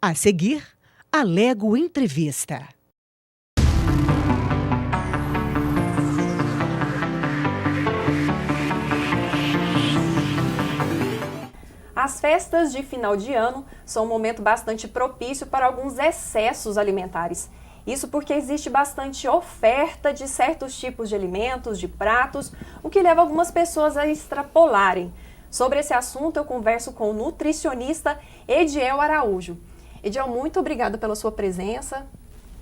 A seguir, Alego Entrevista. As festas de final de ano são um momento bastante propício para alguns excessos alimentares. Isso porque existe bastante oferta de certos tipos de alimentos, de pratos, o que leva algumas pessoas a extrapolarem. Sobre esse assunto, eu converso com o nutricionista Ediel Araújo. Ediel, muito obrigada pela sua presença.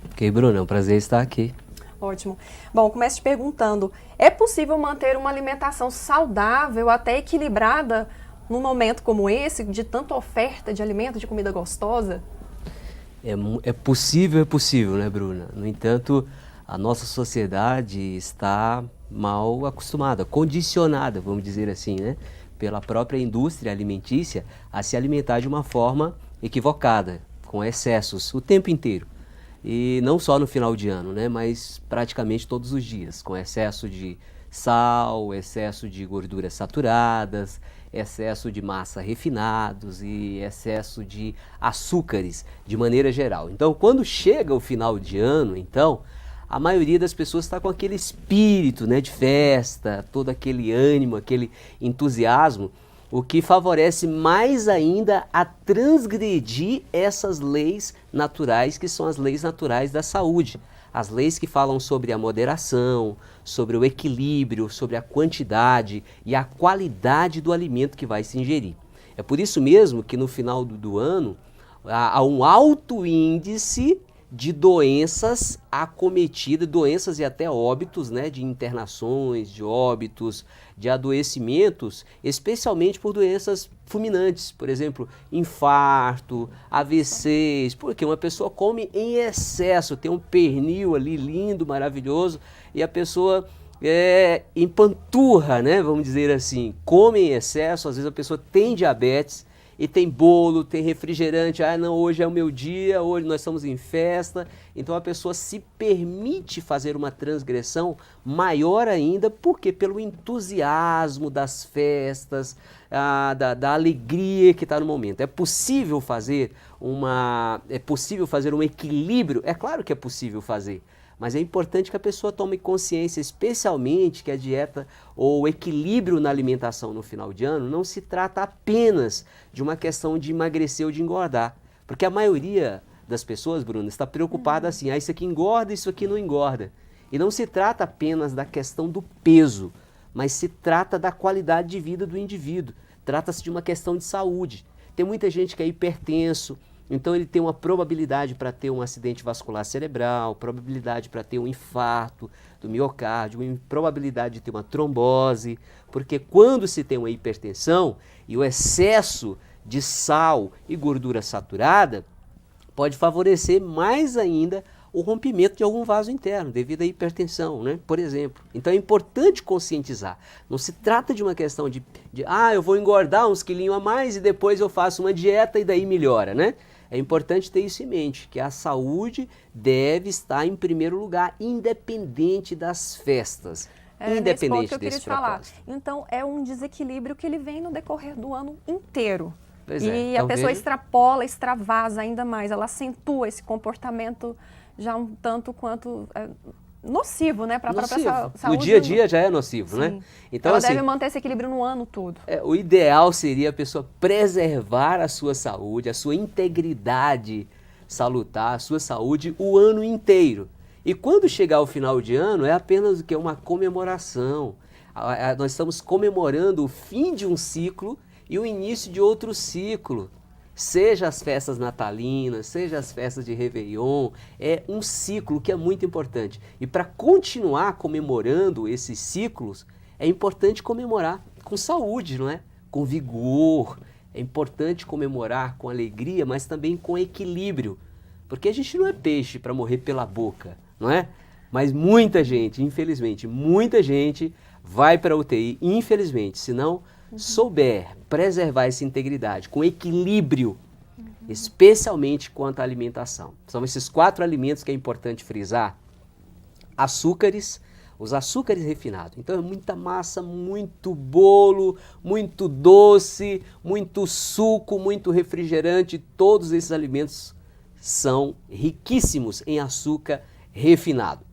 Ok, Bruno, é um prazer estar aqui. Ótimo. Bom, começo te perguntando, é possível manter uma alimentação saudável, até equilibrada, num momento como esse, de tanta oferta de alimento, de comida gostosa? É possível, né, Bruna? No entanto, a nossa sociedade está mal acostumada, condicionada, vamos dizer assim, né, pela própria indústria alimentícia a se alimentar de uma forma equivocada, com excessos, o tempo inteiro. E não só no final de ano, né, mas praticamente todos os dias, com excesso de sal, excesso de gorduras saturadas, excesso de massa refinados e excesso de açúcares de maneira geral. Então, quando chega o final de ano, então, a maioria das pessoas está com aquele espírito, né, de festa, todo aquele ânimo, aquele entusiasmo, o que favorece mais ainda a transgredir essas leis naturais, que são as leis naturais da saúde. As leis que falam sobre a moderação, sobre o equilíbrio, sobre a quantidade e a qualidade do alimento que vai se ingerir. É por isso mesmo que no final do ano há um alto índice de doenças acometidas, doenças e até óbitos, né, de internações, de óbitos, de adoecimentos, especialmente por doenças fulminantes, por exemplo, infarto, AVCs, porque uma pessoa come em excesso, tem um pernil ali lindo, maravilhoso, e a pessoa empanturra, né, vamos dizer assim, come em excesso, às vezes a pessoa tem diabetes, e tem bolo, tem refrigerante, não, hoje é o meu dia, hoje nós estamos em festa. Então a pessoa se permite fazer uma transgressão maior ainda, porque pelo entusiasmo das festas, da alegria que está no momento. É possível fazer um equilíbrio? É claro que é possível fazer. Mas é importante que a pessoa tome consciência, especialmente que a dieta ou o equilíbrio na alimentação no final de ano não se trata apenas de uma questão de emagrecer ou de engordar. Porque a maioria das pessoas, Bruno, está preocupada assim, isso aqui engorda, isso aqui não engorda. E não se trata apenas da questão do peso, mas se trata da qualidade de vida do indivíduo. Trata-se de uma questão de saúde. Tem muita gente que é hipertenso, então ele tem uma probabilidade para ter um acidente vascular cerebral, probabilidade para ter um infarto do miocárdio, uma probabilidade de ter uma trombose, porque quando se tem uma hipertensão e o excesso de sal e gordura saturada pode favorecer mais ainda o rompimento de algum vaso interno devido à hipertensão, né? Por exemplo. Então é importante conscientizar. Não se trata de uma questão de eu vou engordar uns quilinhos a mais e depois eu faço uma dieta e daí melhora, né? É importante ter isso em mente, que a saúde deve estar em primeiro lugar, independente das festas. Independente desse propósito. Então, é um desequilíbrio que ele vem no decorrer do ano inteiro. Pois e a pessoa extrapola, extravasa ainda mais, ela acentua esse comportamento já um tanto quanto nocivo, né, para a própria saúde. No dia a dia já é nocivo, né? Então, ela deve manter esse equilíbrio no ano todo. O ideal seria a pessoa preservar a sua saúde, a sua integridade salutar, a sua saúde o ano inteiro. E quando chegar o final de ano, é apenas o que? Uma comemoração. Nós estamos comemorando o fim de um ciclo e o início de outro ciclo. Seja as festas natalinas, seja as festas de Réveillon, é um ciclo que é muito importante. E para continuar comemorando esses ciclos, é importante comemorar com saúde, não é? Com vigor. É importante comemorar com alegria, mas também com equilíbrio. Porque a gente não é peixe para morrer pela boca, não é? Mas muita gente, infelizmente, muita gente vai para a UTI, infelizmente, se não souber preservar essa integridade com equilíbrio, especialmente quanto à alimentação. São esses 4 alimentos que é importante frisar: açúcares, os açúcares refinados. Então é muita massa, muito bolo, muito doce, muito suco, muito refrigerante. Todos esses alimentos são riquíssimos em açúcar refinado.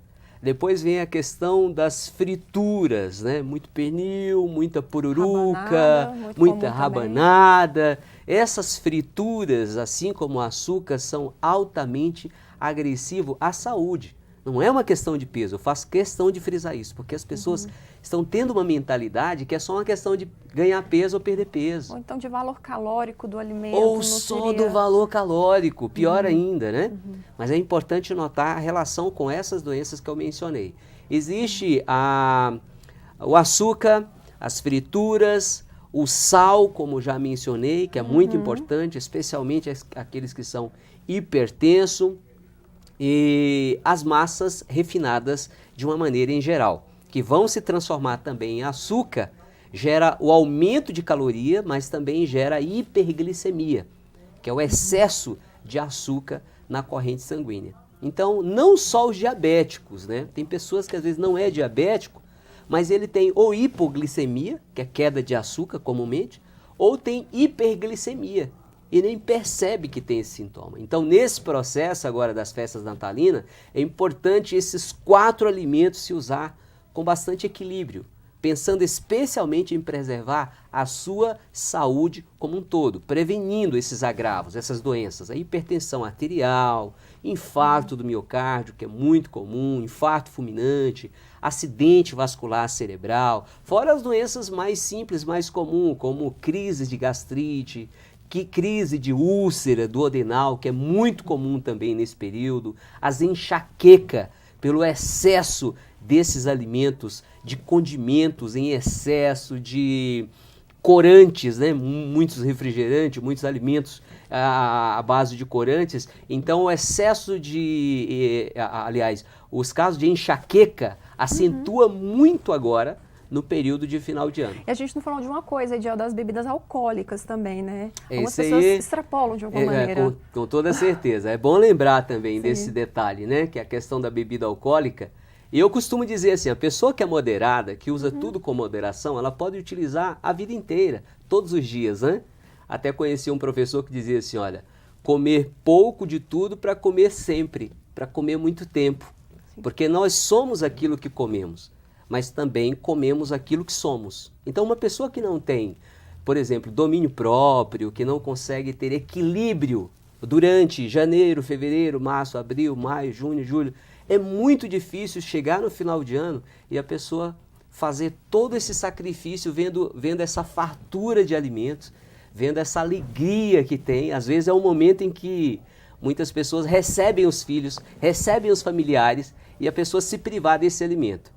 Depois vem a questão das frituras, né? Muito pernil, muita pururuca, muita rabanada. Essas frituras, assim como o açúcar, são altamente agressivos à saúde. Não é uma questão de peso, eu faço questão de frisar isso, porque as pessoas estão tendo uma mentalidade que é só uma questão de ganhar peso ou perder peso. Ou então de valor calórico do alimento. Ou só do valor calórico, pior ainda, né? Mas é importante notar a relação com essas doenças que eu mencionei. Existe o açúcar, as frituras, o sal, como já mencionei, que é muito importante, especialmente aqueles que são hipertensos, e as massas refinadas de uma maneira em geral, que vão se transformar também em açúcar, gera o aumento de caloria, mas também gera hiperglicemia, que é o excesso de açúcar na corrente sanguínea. Então, não só os diabéticos, né? Tem pessoas que às vezes não é diabético, mas ele tem ou hipoglicemia, que é queda de açúcar comumente, ou tem hiperglicemia, e nem percebe que tem esse sintoma. Então, nesse processo agora das festas natalinas, é importante esses 4 alimentos se usar com bastante equilíbrio, pensando especialmente em preservar a sua saúde como um todo, prevenindo esses agravos, essas doenças, a hipertensão arterial, infarto do miocárdio, que é muito comum, infarto fulminante, acidente vascular cerebral, fora as doenças mais simples, mais comuns, como crises de gastrite, crise de úlcera duodenal, que é muito comum também nesse período, as enxaquecas pelo excesso desses alimentos, de condimentos em excesso, de corantes, né? Muitos refrigerantes, muitos alimentos à base de corantes. Então o excesso aliás, os casos de enxaqueca acentua muito agora no período de final de ano. E a gente não falou de uma coisa, Ediel, das bebidas alcoólicas também, né? Algumas pessoas extrapolam de alguma maneira. Com toda certeza. É bom lembrar também desse detalhe, né? Que é a questão da bebida alcoólica. E eu costumo dizer assim, a pessoa que é moderada, que usa tudo com moderação, ela pode utilizar a vida inteira, todos os dias, né? Até conheci um professor que dizia assim, olha, comer pouco de tudo para comer sempre, para comer muito tempo. Porque nós somos aquilo que comemos, mas também comemos aquilo que somos. Então, uma pessoa que não tem, por exemplo, domínio próprio, que não consegue ter equilíbrio durante janeiro, fevereiro, março, abril, maio, junho, julho, é muito difícil chegar no final de ano e a pessoa fazer todo esse sacrifício vendo essa fartura de alimentos, vendo essa alegria que tem. Às vezes é um momento em que muitas pessoas recebem os filhos, recebem os familiares e a pessoa se privar desse alimento.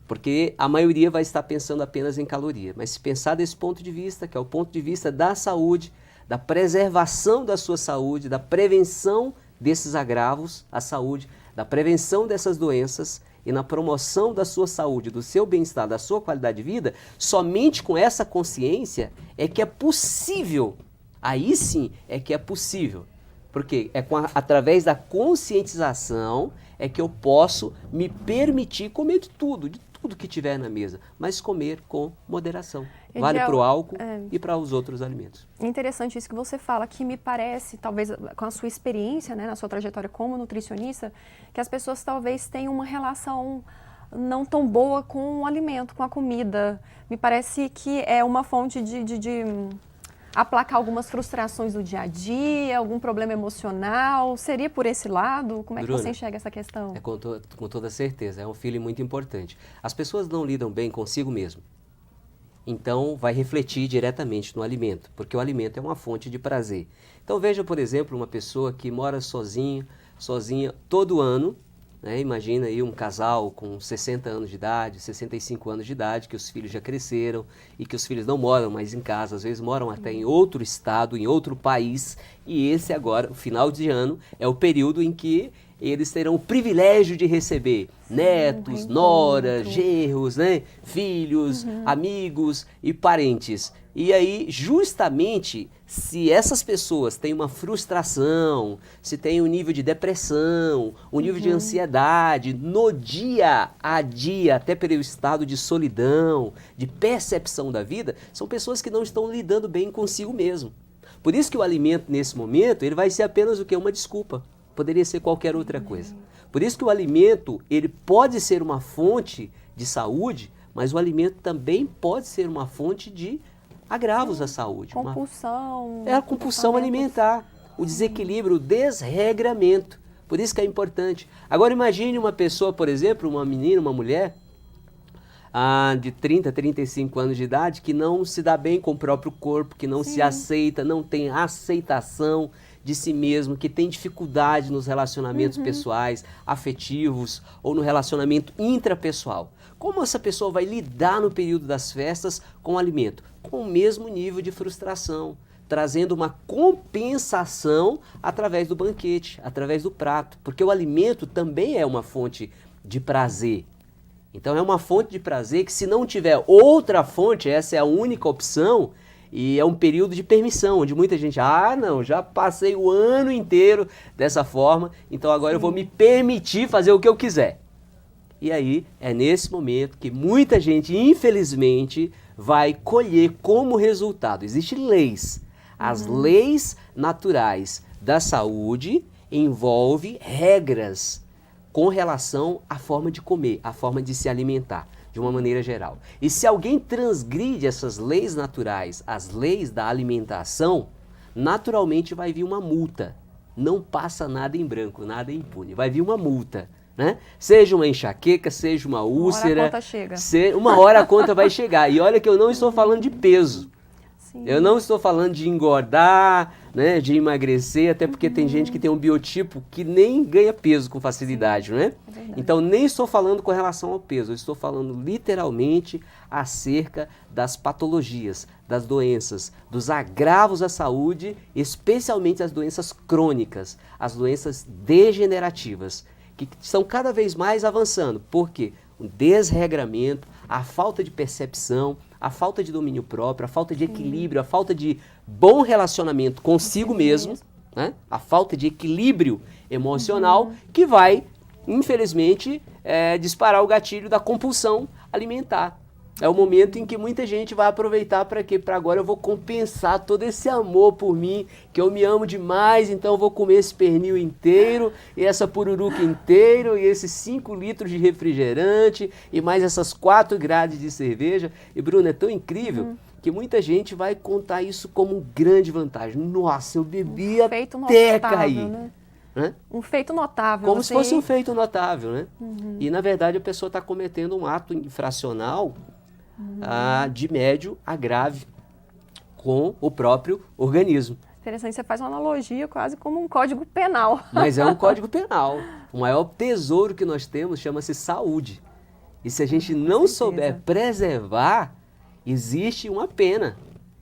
Porque a maioria vai estar pensando apenas em caloria. Mas se pensar desse ponto de vista, que é o ponto de vista da saúde, da preservação da sua saúde, da prevenção desses agravos à saúde, da prevenção dessas doenças e na promoção da sua saúde, do seu bem-estar, da sua qualidade de vida, somente com essa consciência é que é possível, aí sim é que é possível. Porque é através da conscientização é que eu posso me permitir comer de tudo que tiver na mesa, mas comer com moderação. Vale para o álcool e para os outros alimentos. É interessante isso que você fala, que me parece, talvez com a sua experiência, né, na sua trajetória como nutricionista, que as pessoas talvez tenham uma relação não tão boa com o alimento, com a comida. Me parece que é uma fonte de aplacar algumas frustrações do dia a dia, algum problema emocional. Seria por esse lado? Como é que você enxerga essa questão? Com toda certeza, é um feeling muito importante. As pessoas não lidam bem consigo mesmo. Então, vai refletir diretamente no alimento, porque o alimento é uma fonte de prazer. Então, veja, por exemplo, uma pessoa que mora sozinha todo ano, né? Imagina aí um casal com 60 anos de idade, 65 anos de idade, que os filhos já cresceram e que os filhos não moram mais em casa, às vezes moram até em outro estado, em outro país, e esse agora, o final de ano, é o período em que eles terão o privilégio de receber netos, noras, genros, né? Filhos, amigos e parentes. E aí, justamente, se essas pessoas têm uma frustração, se tem um nível de depressão, um nível de ansiedade, no dia a dia, até pelo estado de solidão, de percepção da vida, são pessoas que não estão lidando bem consigo mesmo. Por isso que o alimento, nesse momento, ele vai ser apenas o quê? Uma desculpa. Poderia ser qualquer outra coisa. Por isso que o alimento, ele pode ser uma fonte de saúde, mas o alimento também pode ser uma fonte de agravos à saúde. Compulsão. É a compulsão alimentar, o desequilíbrio, o desregramento. Por isso que é importante. Agora imagine uma pessoa, por exemplo, uma menina, uma mulher, de 30, 35 anos de idade, que não se dá bem com o próprio corpo, que não se aceita, não tem aceitação de si mesmo, que tem dificuldade nos relacionamentos pessoais, afetivos ou no relacionamento intrapessoal. Como essa pessoa vai lidar no período das festas com o alimento? Com o mesmo nível de frustração, trazendo uma compensação através do banquete, através do prato, porque o alimento também é uma fonte de prazer. Então é uma fonte de prazer que, se não tiver outra fonte, essa é a única opção, e é um período de permissão, onde muita gente, não, já passei o ano inteiro dessa forma, então agora eu vou me permitir fazer o que eu quiser. E aí é nesse momento que muita gente, infelizmente, vai colher como resultado. Existem leis. As leis naturais da saúde envolvem regras com relação à forma de comer, à forma de se alimentar, de uma maneira geral. E se alguém transgride essas leis naturais, as leis da alimentação, naturalmente vai vir uma multa. Não passa nada em branco, nada impune. Vai vir uma multa, né? Seja uma enxaqueca, seja uma úlcera. Uma hora a conta chega. Uma hora a conta vai chegar. E olha que eu não estou falando de peso. Sim. Eu não estou falando de engordar, né, de emagrecer, até porque tem gente que tem um biotipo que nem ganha peso com facilidade, né? Então nem estou falando com relação ao peso, eu estou falando literalmente acerca das patologias, das doenças, dos agravos à saúde, especialmente as doenças crônicas, as doenças degenerativas, que estão cada vez mais avançando. Por quê? O desregramento, a falta de percepção, a falta de domínio próprio, a falta de equilíbrio, a falta de bom relacionamento consigo mesmo, né? A falta de equilíbrio emocional que vai, infelizmente, disparar o gatilho da compulsão alimentar. É o momento em que muita gente vai aproveitar para quê? Para agora eu vou compensar todo esse amor por mim, que eu me amo demais, então eu vou comer esse pernil inteiro, e essa pururuca inteiro, e esses 5 litros de refrigerante, e mais essas 4 grades de cerveja. E, Bruna, é tão incrível que muita gente vai contar isso como grande vantagem. Nossa, eu bebi até cair. Né? Um feito notável. Como se fosse um feito notável, né? E, na verdade, a pessoa está cometendo um ato infracional de médio a grave com o próprio organismo. Interessante, você faz uma analogia quase como um código penal. Mas é um código penal. O maior tesouro que nós temos chama-se saúde. E se a gente não souber preservar, existe uma pena.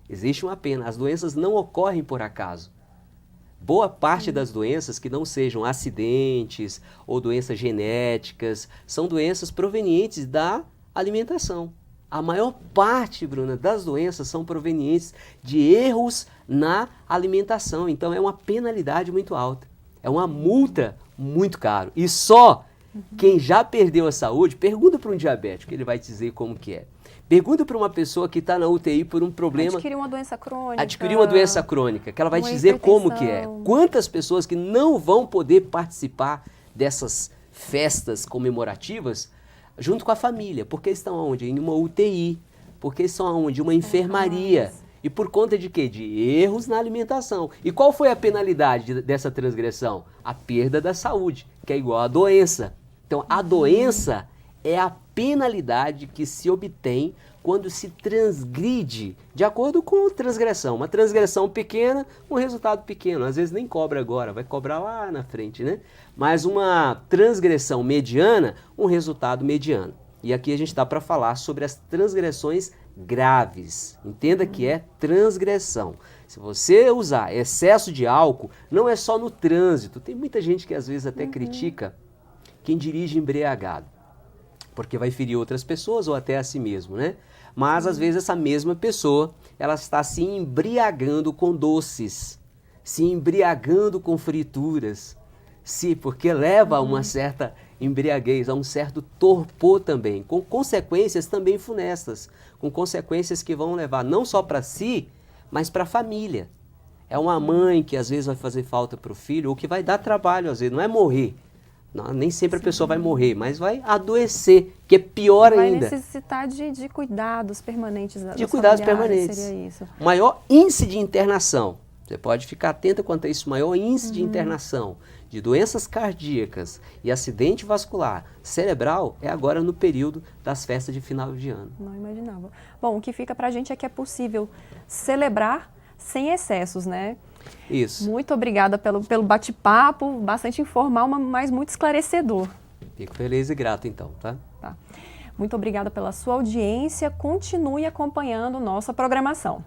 Existe uma pena. As doenças não ocorrem por acaso. Boa parte das doenças que não sejam acidentes ou doenças genéticas são doenças provenientes da alimentação. A maior parte, Bruna, das doenças são provenientes de erros na alimentação. Então é uma penalidade muito alta. É uma multa muito caro. E só quem já perdeu a saúde, pergunta para um diabético, ele vai te dizer como que é. Pergunta para uma pessoa que está na UTI por um problema... Adquirir uma doença crônica. Adquirir uma doença crônica, que ela vai te dizer como que é. Quantas pessoas que não vão poder participar dessas festas comemorativas junto com a família, porque estão onde? Em uma UTI, porque estão onde? Uma enfermaria. E por conta de quê? De erros na alimentação. E qual foi a penalidade dessa transgressão? A perda da saúde, que é igual à doença. Então, a doença é a penalidade que se obtém quando se transgride de acordo com a transgressão. Uma transgressão pequena, um resultado pequeno. Às vezes nem cobra agora, vai cobrar lá na frente, né? Mas uma transgressão mediana, um resultado mediano. E aqui a gente está para falar sobre as transgressões graves. Entenda que é transgressão. Se você usar excesso de álcool, não é só no trânsito. Tem muita gente que às vezes até critica quem dirige embriagado, porque vai ferir outras pessoas ou até a si mesmo, né? Mas às vezes essa mesma pessoa, ela está se embriagando com doces, se embriagando com frituras, porque leva a uma certa embriaguez, a um certo torpor também, com consequências também funestas, com consequências que vão levar não só para si, mas para a família. É uma mãe que às vezes vai fazer falta para o filho, ou que vai dar trabalho, às vezes, não é morrer. Não, nem sempre a pessoa vai morrer, mas vai adoecer, que é pior ainda. Vai necessitar de cuidados permanentes. De cuidados permanentes. Seria isso. Maior índice de internação. Você pode ficar atento quanto a isso. Maior índice de internação de doenças cardíacas e acidente vascular cerebral é agora no período das festas de final de ano. Não imaginava. Bom, o que fica pra gente é que é possível celebrar sem excessos, né? Isso. Muito obrigada pelo bate-papo, bastante informal, mas muito esclarecedor. Fico feliz e grato então, tá? Tá. Muito obrigada pela sua audiência. Continue acompanhando nossa programação.